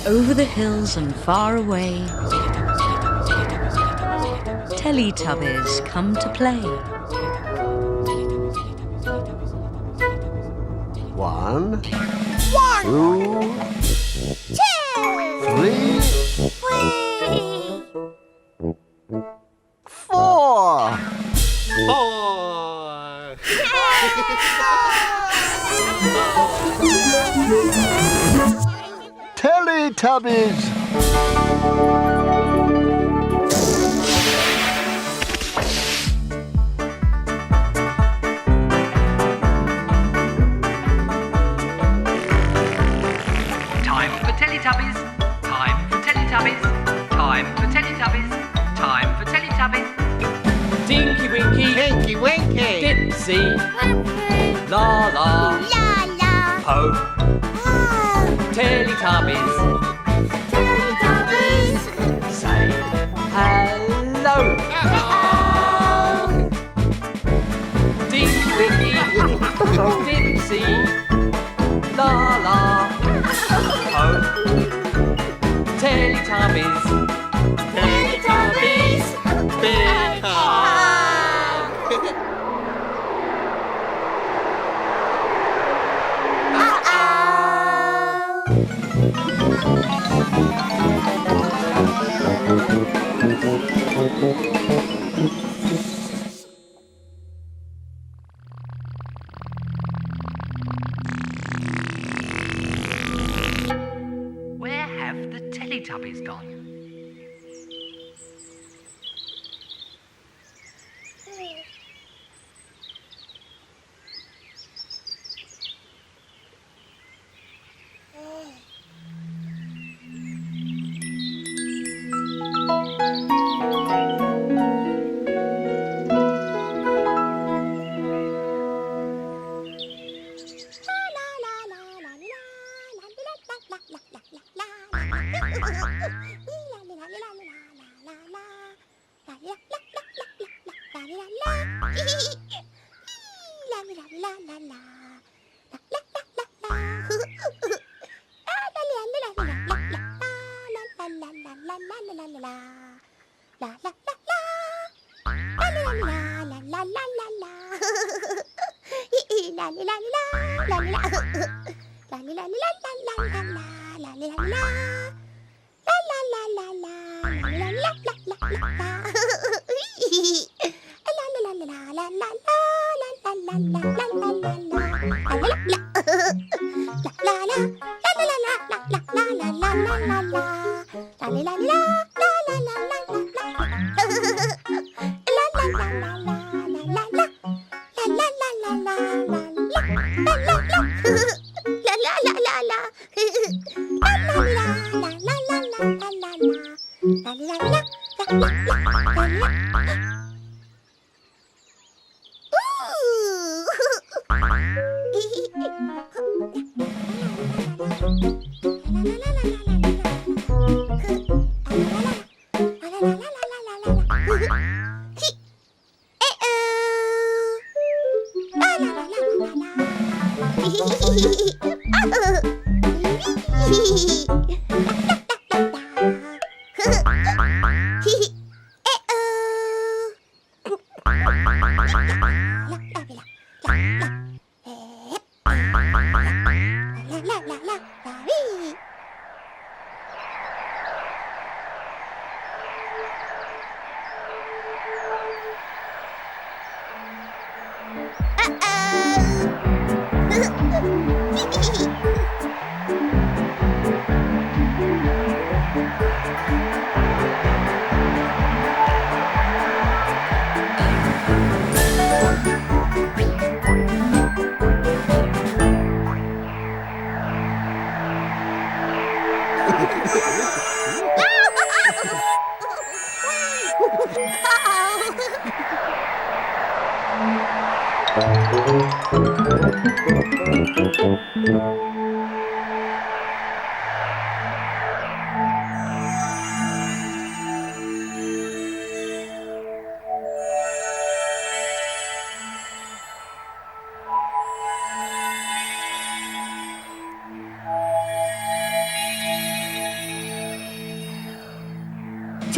Over the hills and far away, Teletubbies come to play. 1, 2, 3, 4. Teletubbies! Time for Teletubbies. Time for Teletubbies. Time for Teletubbies. Time for Teletubbies. Tinky Winky. Tinky Winky. Dipsy. Laa Laa. Laa Laa. Po. Oh. Teletubbies. Teletubbies. Say hello. Tinky Winky. Dipsy. Laa Laa. Po. Teletubbies. Teletubbies. Big Where have the Teletubbies gone?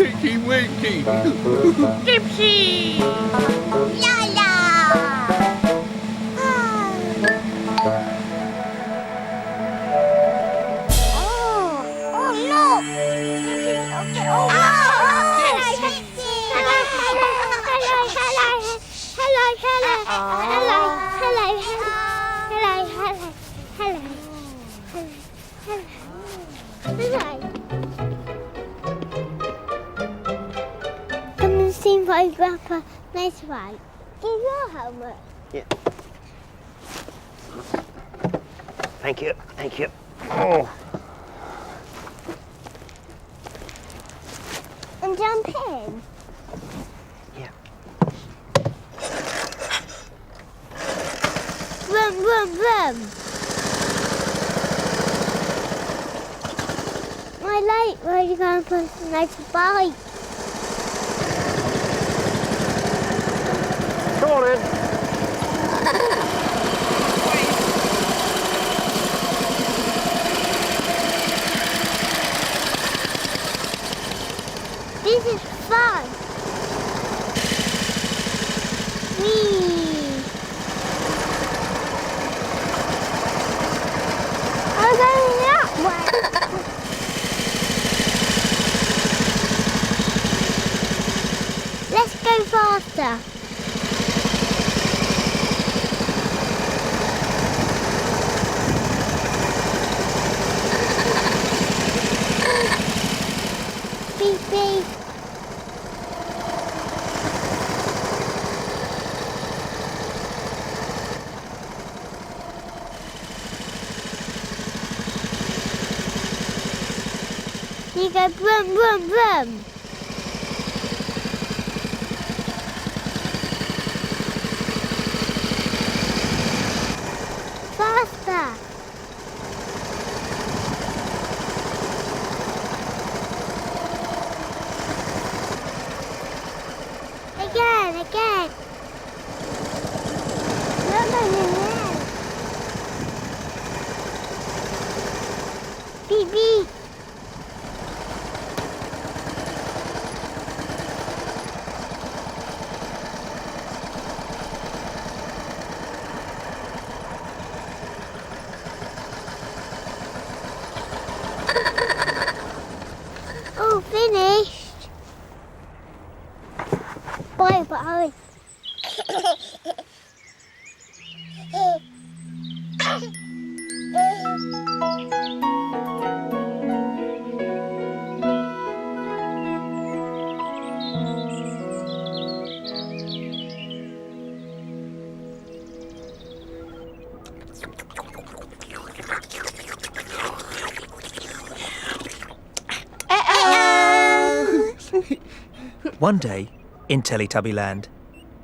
Tinky Winky. Dipsy! Laa Laa! Oh, look! Come and see my grandpa. Nice one. Give your helmet. Yeah. Thank you. Thank you. Oh. And jump in. Yeah. Vroom, vroom, vroom. I like riding grandpa's motorbike. Come on in. This is fun. Whee! I'm going that way. Let's go faster. Beep, beep. You go vroom, vroom, vroom. Faster. Again. Beep, beep. Oh, finished. Bye-bye. One day, in Teletubby Land,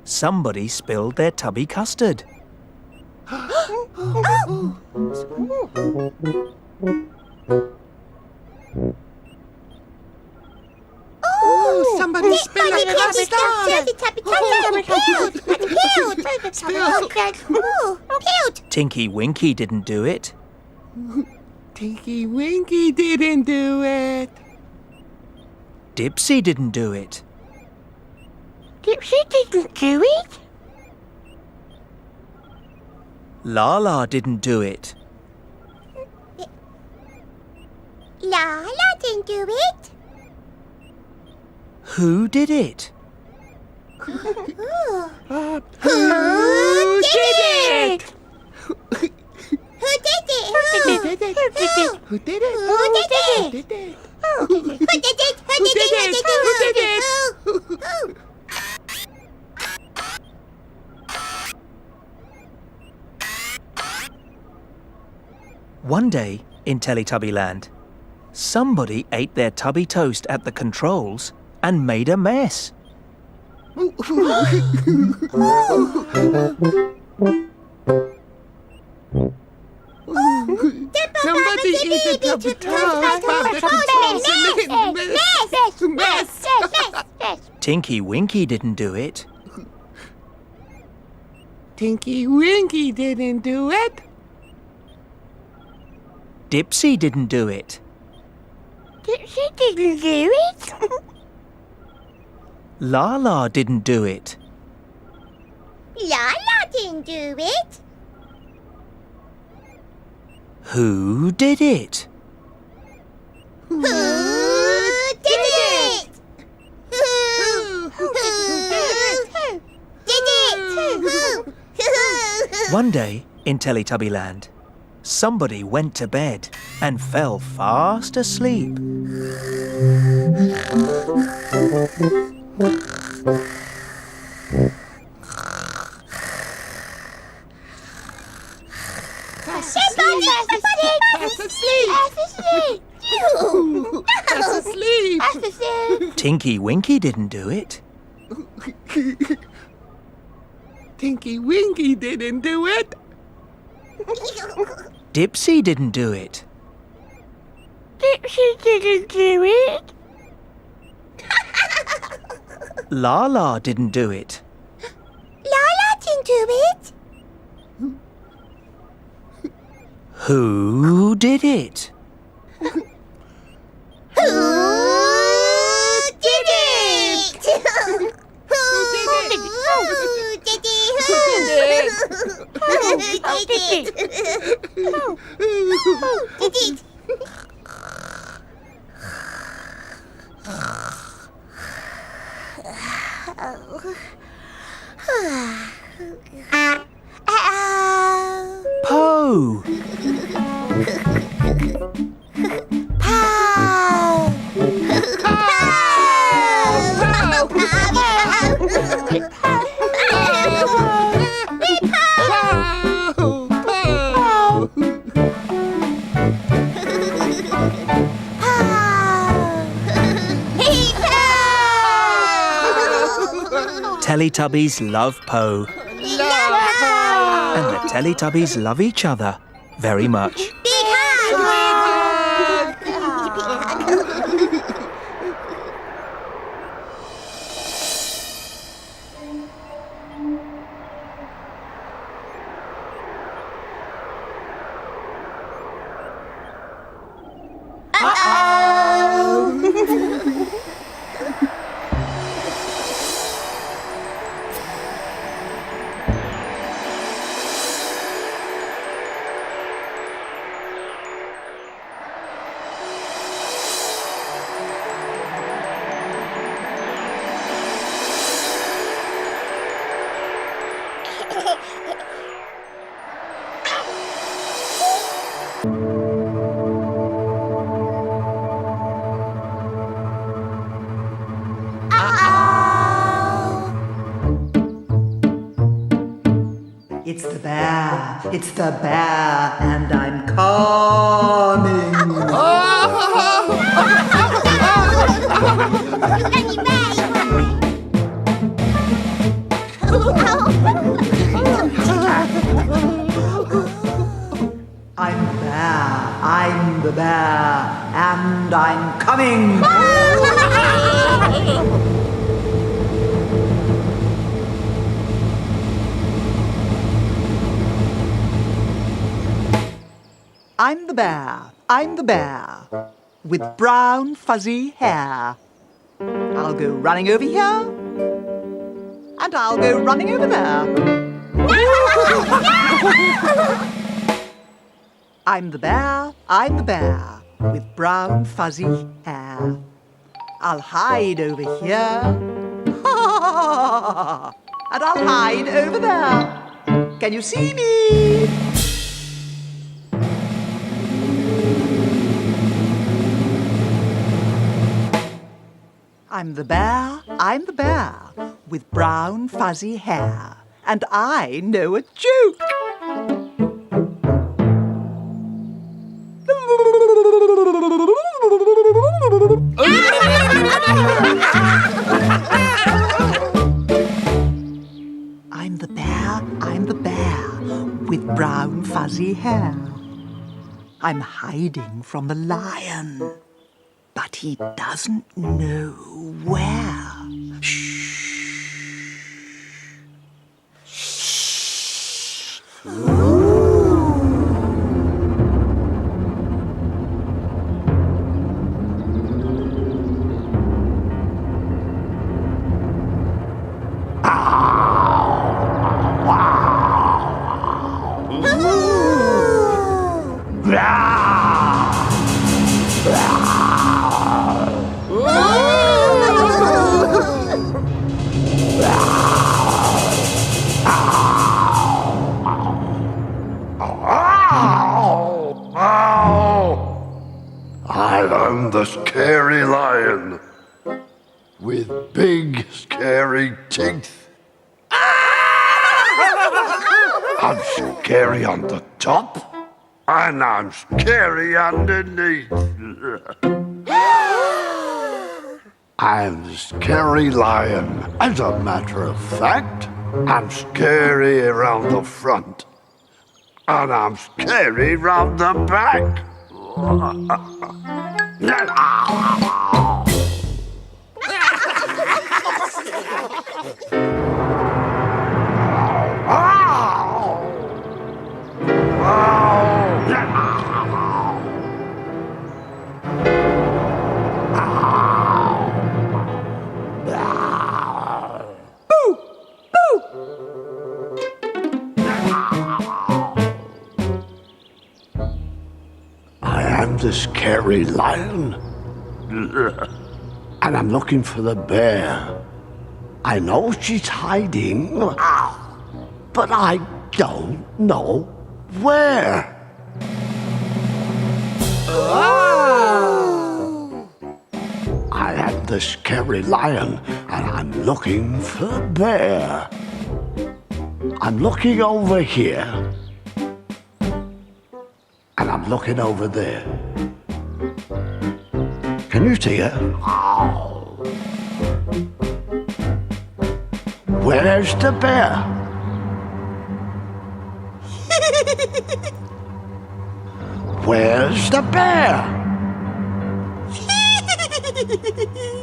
somebody spilled their tubby custard. Oh, somebody spilled the custard. Tinky Winky didn't do it. Tinky Winky didn't do it. Dipsy didn't do it. Dipsy didn't do it. Laa Laa didn't do it. Laa Laa didn't do it. Who did it? Who did it? Who did it? Who did it? Who did it? Who did it? One day, in Teletubby Land, somebody ate their tubby toast at the controls and made a mess. Somebody ate the tubby toast by the controls and mess. Tinky Winky didn't do it. Tinky Winky didn't do it. Dipsy didn't do it. Dipsy didn't do it. Laa Laa didn't do it. Laa Laa didn't do it. Who did it? Who did it? Who did it? One day in Teletubby Land, somebody went to bed and fell fast asleep. That's asleep. Tinky Winky didn't do it. Tinky Winky didn't do it. Dipsy didn't do it. Dipsy didn't do it. Laa Laa didn't do it. Laa Laa didn't do it. Who did it? Who did it? Who did it? Po! Teletubbies love Po. And the Teletubbies love each other very much. It's the bear. It's the bear, and I'm coming. I'm the bear, and I'm coming. I'm the bear, with brown fuzzy hair. I'll go running over here, and I'll go running over there. I'm the bear, with brown fuzzy hair. I'll hide over here, and I'll hide over there. Can you see me? I'm the bear, with brown fuzzy hair, and I know a joke. I'm the bear, with brown fuzzy hair. I'm hiding from the lion, but he doesn't know where. Shh. I am the scary lion with big, scary teeth. I'm scary on the top, and I'm scary underneath. I'm the scary lion. As a matter of fact, I'm scary around the front, and I'm scary round the back. The scary lion, and I'm looking for the bear. I know she's hiding, but I don't know where. I am the scary lion, and I'm looking for the bear. I'm looking over here, and I'm looking over there. Can you see her? Where's the bear? Where's the bear?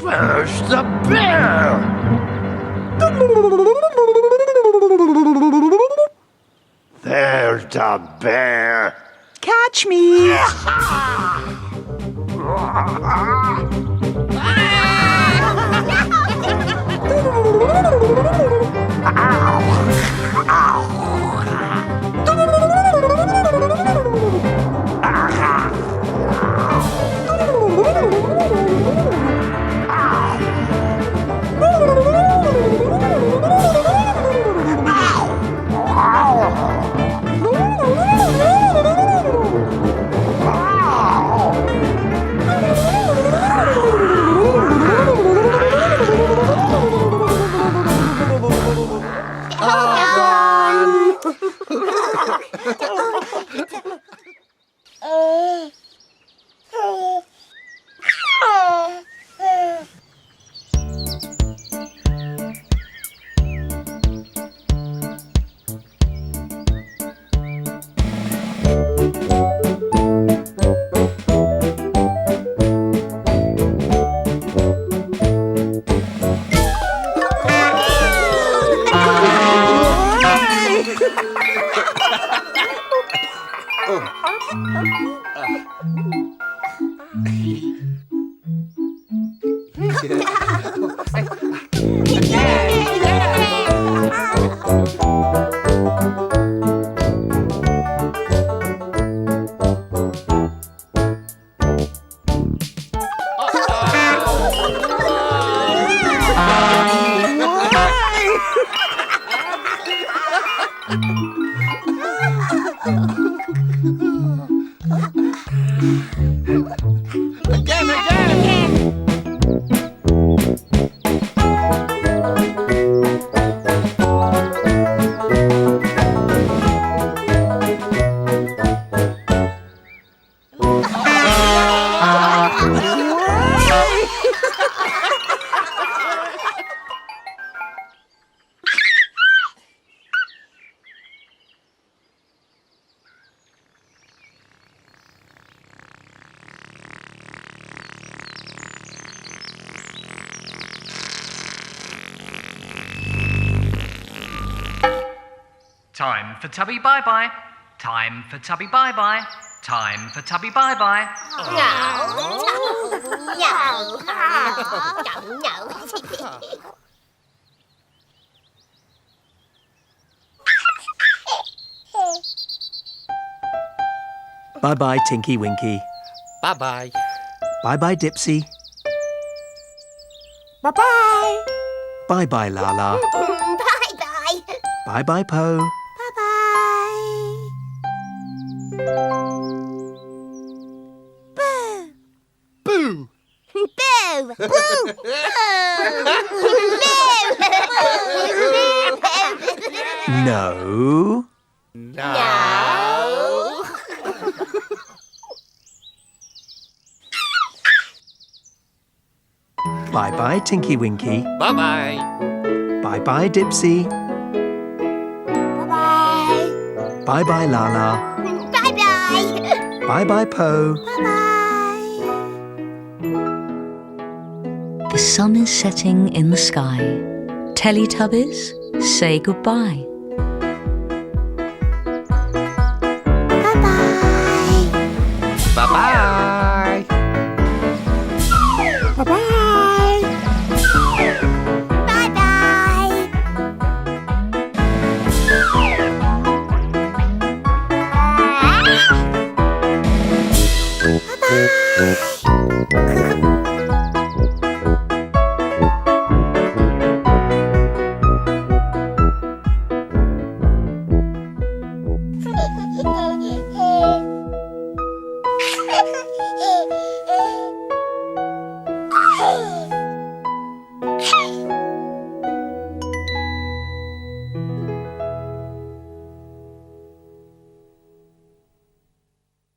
Where's the bear? There's the bear. Catch me! Time for Tubby bye-bye. Time for Tubby bye-bye. Time for Tubby bye-bye. Bye-bye, Tinky Winky. Bye-bye. Bye-bye, Dipsy. Bye-bye. Bye-bye, Laa Laa. Bye-bye. Bye-bye, Po. Bye-bye. Boo! Boo! Boo! No. No. Bye-bye, Tinky Winky. Bye-bye. Bye-bye, Dipsy. Bye-bye. Bye-bye, Laa Laa. Bye-bye. Bye-bye, Po. Bye-bye. The sun is setting in the sky. Teletubbies, say goodbye. Bye-bye. Bye-bye. Bye-bye. Bye-bye. Bye-bye.